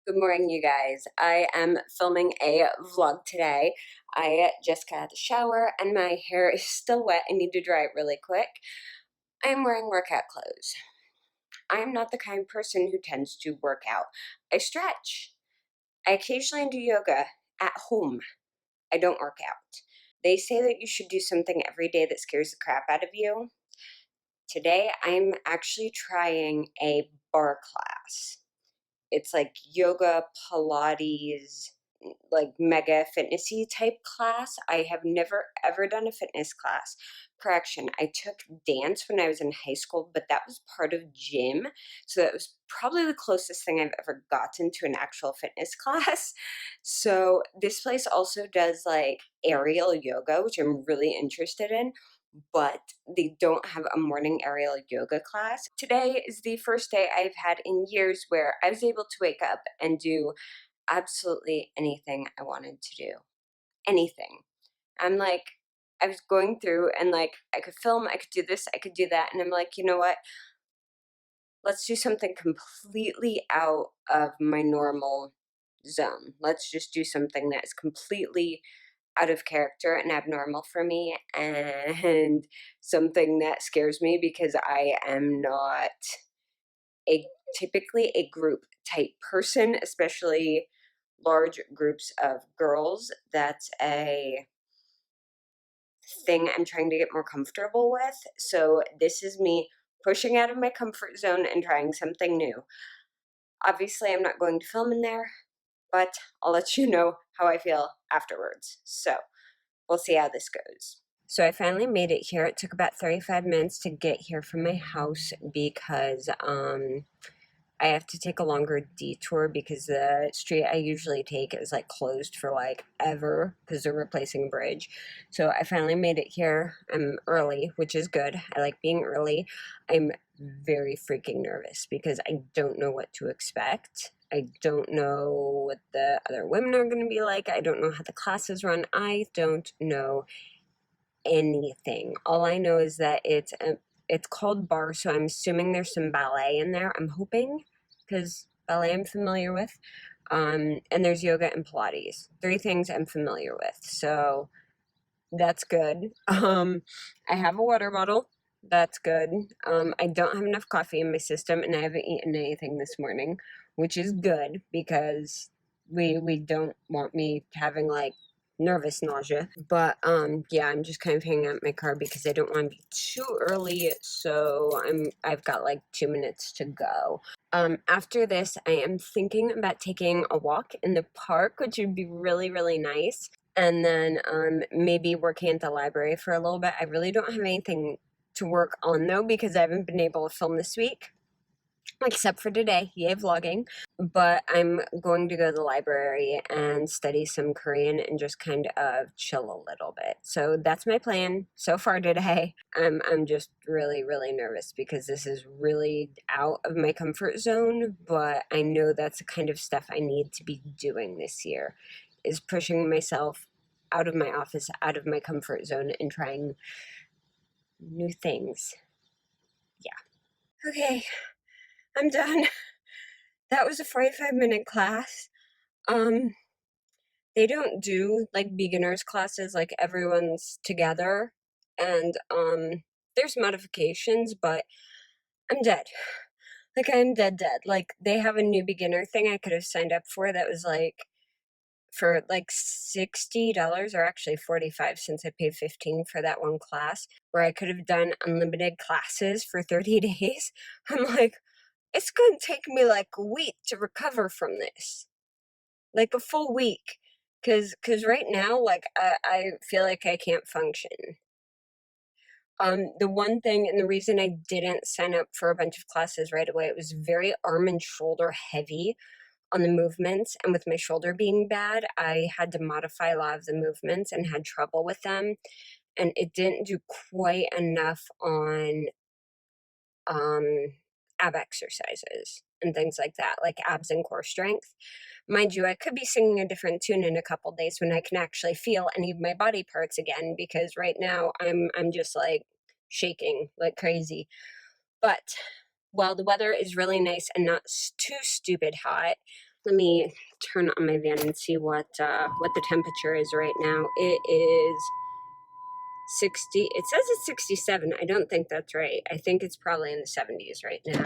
Good morning, you guys. I am filming a vlog today. I just got out of the shower and my hair is still wet. I need to dry it really quick. I am wearing workout clothes. I am not the kind of person who tends to work out. I stretch. I occasionally do yoga at home. I don't work out. They say that you should do something every day that scares the crap out of you. Today, I'm actually trying a bar class. It's like yoga, Pilates, like mega fitnessy type class. I have never ever done a fitness class. Correction, I took dance when I was in high school, but that was part of gym. So that was probably the closest thing I've ever gotten to an actual fitness class. So this place also does like aerial yoga, which I'm really interested in, but they don't have a morning aerial yoga class. Today is the first day I've had in years where I was able to wake up and do absolutely anything I wanted to do. Anything. I'm like, I was going through and like, I could film, I could do this, I could do that. And I'm like, you know what? Let's do something completely out of my normal zone. Let's just do something that is completely out of character and abnormal for me and something that scares me because I am not a typically a group type person, especially large groups of girls. That's a thing I'm trying to get more comfortable with. So this is me pushing out of my comfort zone and trying something new. Obviously, I'm not going to film in there, but I'll let you know how I feel afterwards. So we'll see how this goes. So I finally made it here. It took about 35 minutes to get here from my house because I have to take a longer detour because the street I usually take is like closed for like ever because they're replacing a bridge. So I finally made it here. I'm early, which is good. I like being early. I'm very freaking nervous because I don't know what to expect. I don't know what the other women are going to be like. I don't know how the classes run. I don't know anything. All I know is that it's called bar, so I'm assuming there's some ballet in there. I'm hoping, because ballet I'm familiar with. And there's yoga and Pilates. Three things I'm familiar with. So that's good. I have a water bottle. That's good. I don't have enough coffee in my system, and I haven't eaten anything this morning, which is good because we don't want me having like nervous nausea. But yeah, I'm just kind of hanging out in my car because I don't want to be too early. So I've got like 2 minutes to go. After this, I am thinking about taking a walk in the park, which would be really, really nice. And then maybe working at the library for a little bit. I really don't have anything to work on though because I haven't been able to film this week, except for today. Yay, vlogging. But I'm going to go to the library and study some Korean and just kind of chill a little bit. So that's my plan so far today. I'm just really, really nervous because this is really out of my comfort zone, but I know that's the kind of stuff I need to be doing this year, is pushing myself out of my office, out of my comfort zone, and trying new things. Yeah. Okay, I'm done. That was a 45-minute class. Um, they don't do like beginners classes like everyone's together, and there's modifications, but I'm dead. Like I'm dead. Like they have a new beginner thing I could have signed up for that was like for like $60 or actually 45 since I paid 15 for that one class where I could have done unlimited classes for 30 days. I'm like, it's going to take me like a week to recover from this. Like a full week. Cause right now, like I feel like I can't function. The one thing and the reason I didn't sign up for a bunch of classes right away, it was very arm and shoulder heavy on the movements, and with my shoulder being bad, I had to modify a lot of the movements and had trouble with them, and it didn't do quite enough on um ab exercises and things like that, like abs and core strength. Mind you, I could be singing a different tune in a couple days when I can actually feel any of my body parts again, because right now I'm just like shaking like crazy. But while the weather is really nice and not too stupid hot, Let me turn on my van and see what the temperature is right now. It is 60. It says it's 67. I don't think that's right. I think it's probably in the 70s right now.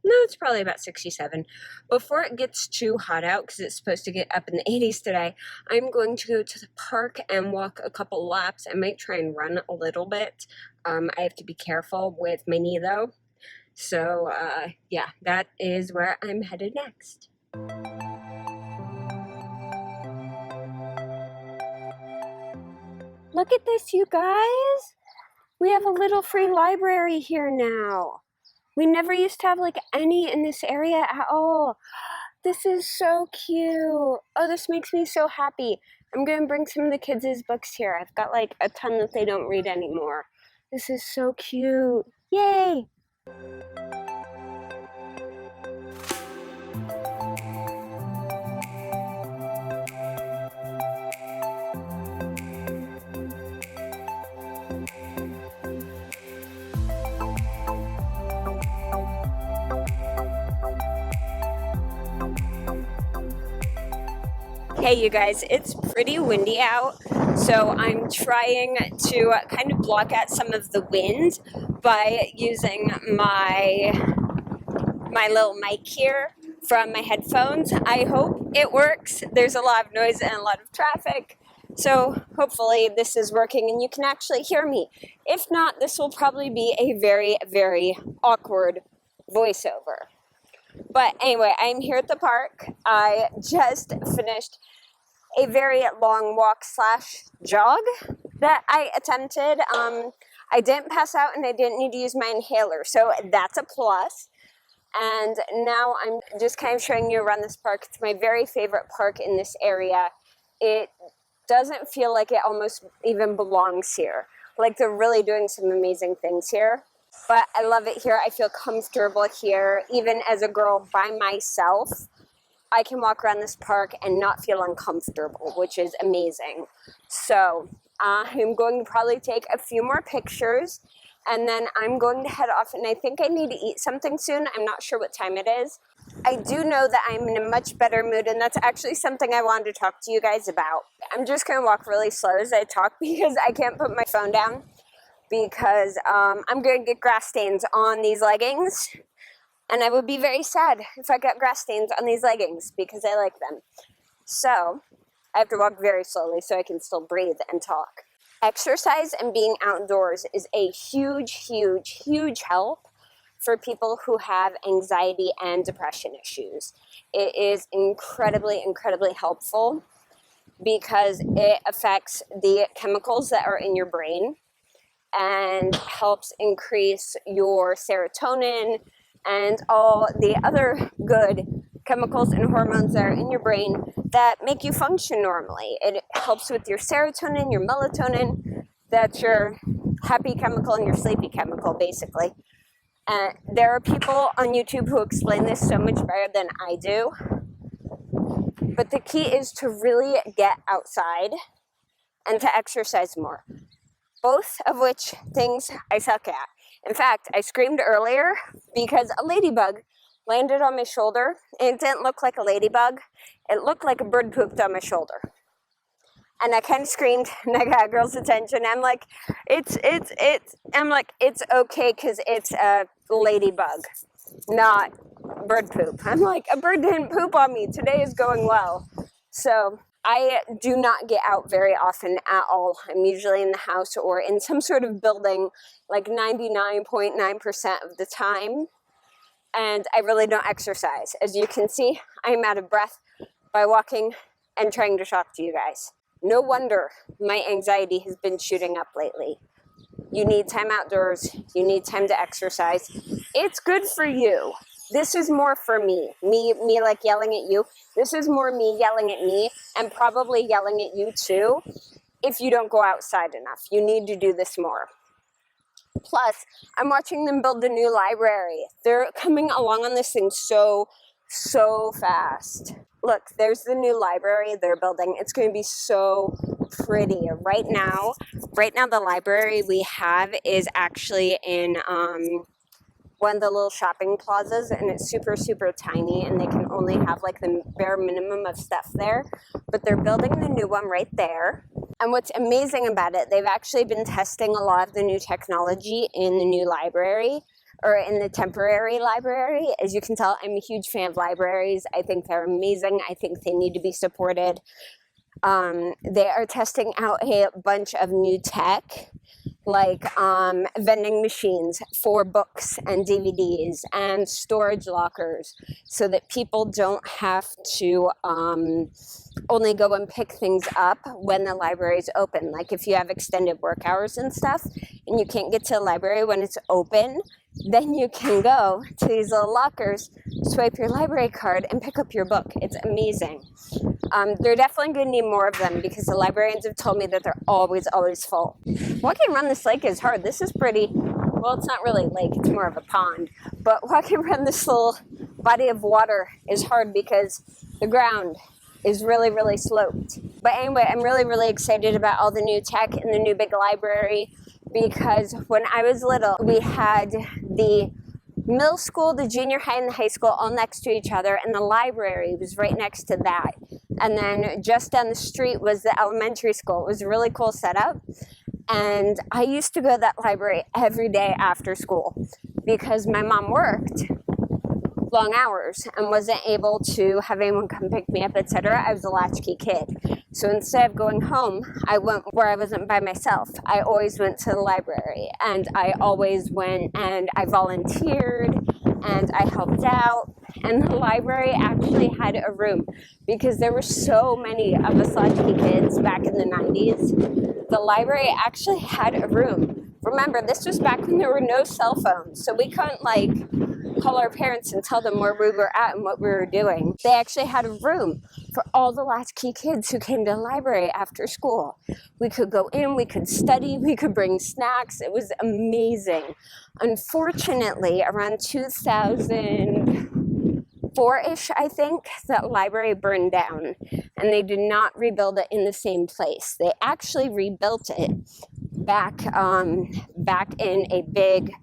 No, it's probably about 67. Before it gets too hot out, because it's supposed to get up in the 80s today, I'm going to go to the park and walk a couple laps. I might try and run a little bit. I have to be careful with my knee, though. So, yeah, that is where I'm headed next. Look at this, you guys. We have a little free library here now. We never used to have like any in this area at all. This is so cute. Oh, this makes me so happy. I'm going to bring some of the kids' books here. I've got like a ton that they don't read anymore. This is so cute. Yay! Hey you guys, it's pretty windy out, so I'm trying to kind of block out some of the wind by using my little mic here from my headphones. I hope it works. There's a lot of noise and a lot of traffic, so hopefully this is working and you can actually hear me. If not, this will probably be a very, very awkward voiceover. But anyway, I'm here at the park. I just finished a very long walk / jog that I attempted. I didn't pass out and I didn't need to use my inhaler, so that's a plus. And now I'm just kind of showing you around this park. It's my very favorite park in this area. It doesn't feel like it almost even belongs here. Like they're really doing some amazing things here. But I love it here. I feel comfortable here. Even as a girl by myself, I can walk around this park and not feel uncomfortable, which is amazing. So I'm going to probably take a few more pictures and then I'm going to head off, and I think I need to eat something soon. I'm not sure what time it is. I do know that I'm in a much better mood, and that's actually something I wanted to talk to you guys about. I'm just going to walk really slow as I talk because I can't put my phone down because I'm going to get grass stains on these leggings. And I would be very sad if I got grass stains on these leggings because I like them. So I have to walk very slowly so I can still breathe and talk. Exercise and being outdoors is a huge, huge, huge help for people who have anxiety and depression issues. It is incredibly, incredibly helpful because it affects the chemicals that are in your brain and helps increase your serotonin and all the other good chemicals and hormones that are in your brain that make you function normally. It helps with your serotonin, your melatonin, that's your happy chemical and your sleepy chemical, basically. There are people on YouTube who explain this so much better than I do. But the key is to really get outside and to exercise more. Both of which things I suck at. In fact, I screamed earlier because a ladybug landed on my shoulder, and it didn't look like a ladybug. It looked like a bird pooped on my shoulder. And I kind of screamed, and I got a girl's attention. I'm like, it's okay because it's a ladybug, not bird poop. I'm like, a bird didn't poop on me. Today is going well. So I do not get out very often at all. I'm usually in the house or in some sort of building like 99.9% of the time. And I really don't exercise. As you can see, I'm out of breath by walking and trying to talk to you guys. No wonder my anxiety has been shooting up lately. You need time outdoors. You need time to exercise. It's good for you. This is more for me like yelling at you. This is more me yelling at me and probably yelling at you too if you don't go outside enough. You need to do this more. Plus, I'm watching them build a new library. They're coming along on this thing so fast. Look, there's the new library they're building. It's going to be so pretty. Right now the library we have is actually in one of the little shopping plazas, and it's super, super tiny, and they can only have like the bare minimum of stuff there. But they're building the new one right there. And what's amazing about it, they've actually been testing a lot of the new technology in the new library, or in the temporary library. As you can tell, I'm a huge fan of libraries. I think they're amazing. I think they need to be supported. They are testing out a bunch of new tech, like vending machines for books and DVDs and storage lockers, so that people don't have to only go and pick things up when the library is open. Like if you have extended work hours and stuff and you can't get to the library when it's open, then you can go to these little lockers, swipe your library card, and pick up your book. It's amazing. They're definitely going to need more of them because the librarians have told me that they're always, always full. Walking around this lake is hard. This is pretty, well, it's not really a lake, it's more of a pond. But walking around this little body of water is hard because the ground is really, really sloped. But anyway, I'm really, really excited about all the new tech in the new big library, because when I was little, we had the middle school, the junior high, and the high school all next to each other, and the library was right next to that. And then just down the street was the elementary school. It was a really cool setup. And I used to go to that library every day after school because my mom worked long hours and wasn't able to have anyone come pick me up, etc. I was a latchkey kid. So instead of going home, I went where I wasn't by myself. I always went to the library, and I always went and I volunteered and I helped out. And the library actually had a room because there were so many of us latchkey kids back in the 90s. The library actually had a room. Remember, this was back when there were no cell phones, so we couldn't like call our parents and tell them where we were at and what we were doing. They actually had a room for all the latchkey kids who came to the library after school. We could go in, we could study, we could bring snacks. It was amazing. Unfortunately, around 2004-ish, I think, that library burned down, and they did not rebuild it in the same place. They actually rebuilt it back in a big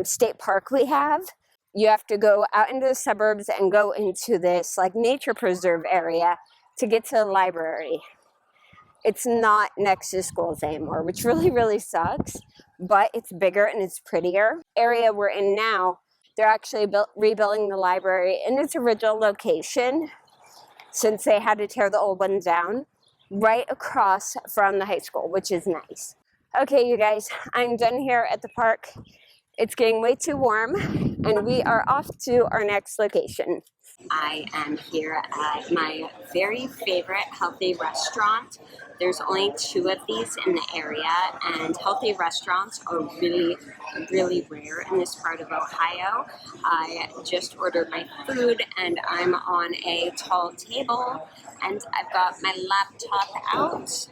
state park we have. You have to go out into the suburbs and go into this like nature preserve area to get to the library. It's not next to schools anymore, which really, really sucks, but it's bigger and it's prettier. Area we're in now, they're actually rebuilding the library in its original location, since they had to tear the old one down, right across from the high school, which is nice. Okay, you guys, I'm done here at the park. It's getting way too warm, and we are off to our next location. I am here at my very favorite healthy restaurant. There's only 2 of these in the area, and healthy restaurants are really, really rare in this part of Ohio. I just ordered my food, and I'm on a tall table, and I've got my laptop out.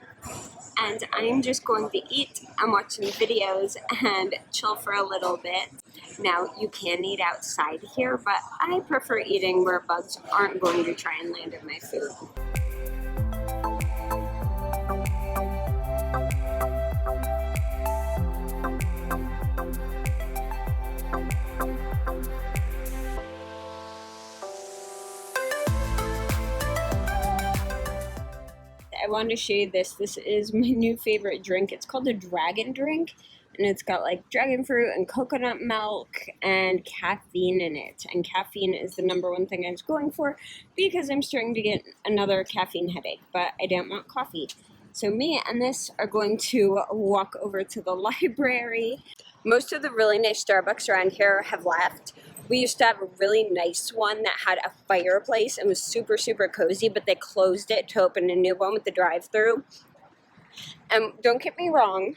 And I'm just going to eat and watch some videos and chill for a little bit. Now, you can eat outside here, but I prefer eating where bugs aren't going to try and land in my food. I wanted to show you this. This is my new favorite drink. It's called a dragon drink, and it's got like dragon fruit and coconut milk and caffeine in it. And caffeine is the number one thing I was going for because I'm starting to get another caffeine headache, but I don't want coffee. So me and this are going to walk over to the library. Most of the really nice Starbucks around here have left. We used to have a really nice one that had a fireplace and was super, super cozy, but they closed it to open a new one with the drive-thru. And don't get me wrong,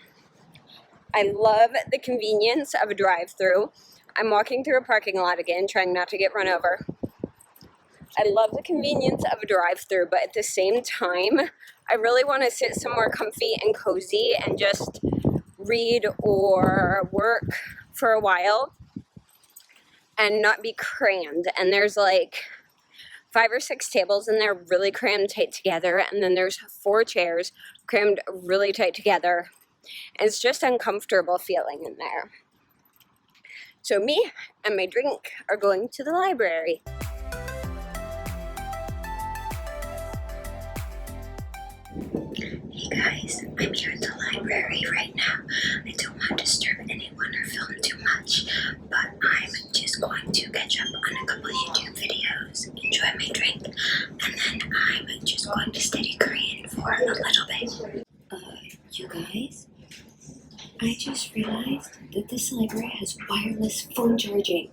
I love the convenience of a drive-thru. I'm walking through a parking lot again, trying not to get run over. I love the convenience of a drive-thru, but at the same time, I really want to sit somewhere comfy and cozy and just read or work for a while and not be crammed. And there's like 5 or 6 tables, and they're really crammed tight together, and then there's 4 chairs crammed really tight together. And it's just uncomfortable feeling in there. So me and my drink are going to the library. Hey guys, I'm here at the library right now. I don't want to disturb anyone or film too much, but I'm just going to catch up on a couple YouTube videos, enjoy my drink, and then I'm just going to study Korean for a little bit. You guys, I just realized that this library has wireless phone charging.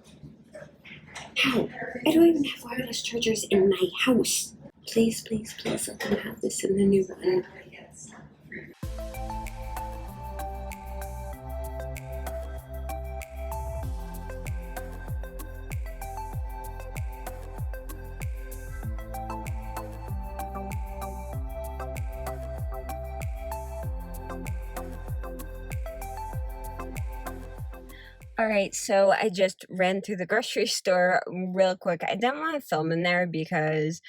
How? I don't even have wireless chargers in my house. Please, please, please let them have this in the new one. Alright, so I just ran through the grocery store real quick. I didn't want to film in there because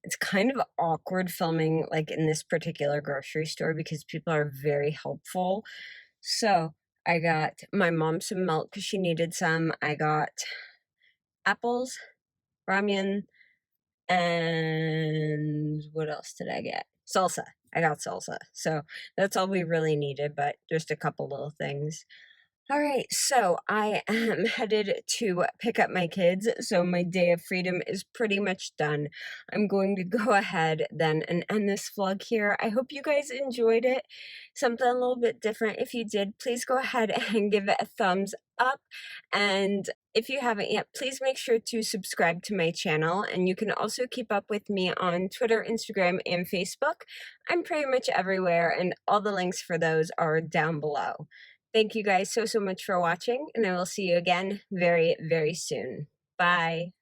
it's kind of awkward filming like in this particular grocery store because people are very helpful. So I got my mom some milk because she needed some. I got apples, ramen, and what else did I get? Salsa. I got salsa. So that's all we really needed, but just a couple little things. All right, so I am headed to pick up my kids, so my day of freedom is pretty much done. I'm going to go ahead then and end this vlog here. I hope you guys enjoyed it. Something a little bit different. If you did, please go ahead and give it a thumbs up. And if you haven't yet, please make sure to subscribe to my channel. And you can also keep up with me on Twitter, Instagram, and Facebook. I'm pretty much everywhere, and all the links for those are down below. Thank you guys so much for watching, and I will see you again very, very soon. Bye.